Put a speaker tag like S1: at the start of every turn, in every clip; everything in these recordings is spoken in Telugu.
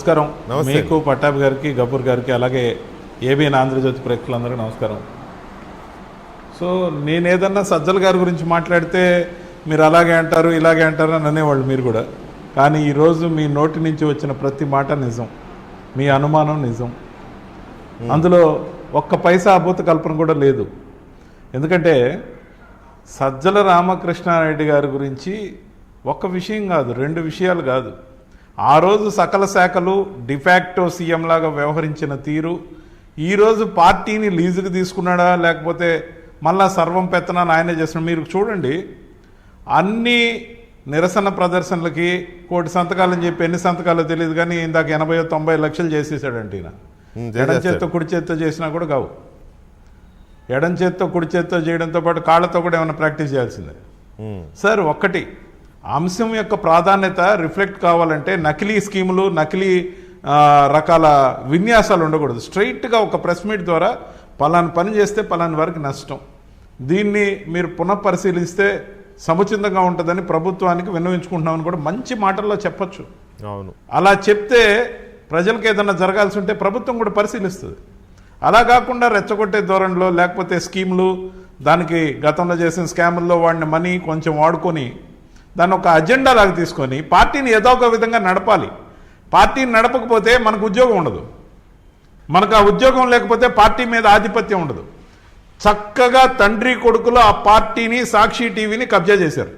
S1: నమస్కారం. మీకు పట్టాభి గారికి, గబ్బర్ గారికి, అలాగే ఏబిఎన్ ఆంధ్రజ్యోతి ప్రేక్షకులందరికీ నమస్కారం. సో నేను ఏదన్నా సజ్జల గారి గురించి మాట్లాడితే మీరు అలాగే అంటారు ఇలాగే అంటారు అని అనేవాళ్ళు మీరు కూడా. కానీ ఈరోజు మీ నోటి నుంచి వచ్చిన ప్రతి మాట నిజం, మీ అనుమానం నిజం. అందులో ఒక్క పైసా అభూత కల్పన కూడా లేదు. ఎందుకంటే సజ్జల రామకృష్ణారెడ్డి గారి గురించి ఒక్క విషయం కాదు, రెండు విషయాలు కాదు. ఆ రోజు సకల శాఖలు డిఫాక్టో సీఎం లాగా వ్యవహరించిన తీరు, ఈరోజు పార్టీని లీజుకు తీసుకున్నాడా లేకపోతే మళ్ళా సర్వం పెత్తనాన్ని ఆయనే చేస్తున్నాడు. మీరు చూడండి, అన్ని నిరసన ప్రదర్శనలకి 1 కోటి సంతకాలని చెప్పి ఎన్ని సంతకాలు తెలియదు కానీ ఇందాక 80-90 లక్షలు చేసేసాడంటే ఈయన. ఎడం చేత్తో కుడి చేత్తో చేసినా కూడా కావు. ఎడం చేత్తో కుడి చేత్తో చేయడంతో పాటు కాళ్ళతో కూడా ఏమైనా ప్రాక్టీస్ చేయాల్సిందే. సార్, ఒక్కటి అంశం యొక్క ప్రాధాన్యత రిఫ్లెక్ట్ కావాలంటే నకిలీ స్కీములు, నకిలీ రకాల విన్యాసాలు ఉండకూడదు. స్ట్రైట్గా ఒక ప్రెస్ మీట్ ద్వారా పలాని పని చేస్తే పలాని వారికి నష్టం, దీన్ని మీరు పునఃపరిశీలిస్తే సముచితంగా ఉంటుందని ప్రభుత్వానికి విన్నవించుకుంటున్నామని కూడా మంచి మాటల్లో చెప్పచ్చు.
S2: అవును,
S1: అలా చెప్తే ప్రజలకు ఏదన్నా జరగాల్సి ఉంటే ప్రభుత్వం కూడా పరిశీలిస్తుంది. అలా కాకుండా రెచ్చగొట్టే ధోరణిలో లేకపోతే స్కీములు, దానికి గతంలో చేసిన స్కాముల్లో వాడిన మనీ కొంచెం వాడుకొని దాన్ని ఒక అజెండా లాగా తీసుకొని పార్టీని ఏదో ఒక విధంగా నడపాలి. పార్టీని నడపకపోతే మనకు ఉద్యోగం ఉండదు. మనకు ఆ ఉద్యోగం లేకపోతే పార్టీ మీద ఆధిపత్యం ఉండదు. చక్కగా తండ్రి కొడుకులు ఆ పార్టీని, సాక్షి టీవీని కబ్జా చేశారు.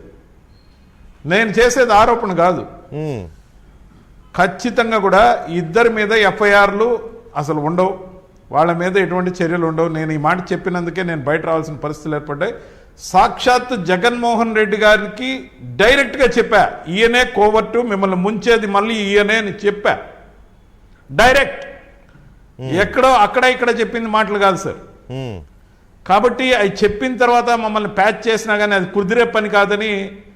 S1: నేను చేసేది ఆరోపణ కాదు, ఖచ్చితంగా కూడా ఇద్దరి మీద ఎఫ్ఐఆర్లు అసలు ఉండవు, వాళ్ళ మీద ఎటువంటి చర్యలు ఉండవు. నేను ఈ మాట చెప్పినందుకే నేను బయట రావాల్సిన పరిస్థితులు ఏర్పడ్డాయి. సాక్షాత్ జగన్మోహన్ రెడ్డి గారికి డైరెక్ట్గా చెప్పా, ఈయనే కోవర్టు, మిమ్మల్ని ముంచేది మళ్ళీ ఈయనే అని చెప్పా. డైరెక్ట్, ఎక్కడో అక్కడ ఇక్కడ చెప్పింది మాటలు కాదు సార్. కాబట్టి అవి చెప్పిన తర్వాత మమ్మల్ని ప్యాచ్ చేసినా కానీ అది కుదిరే పని కాదని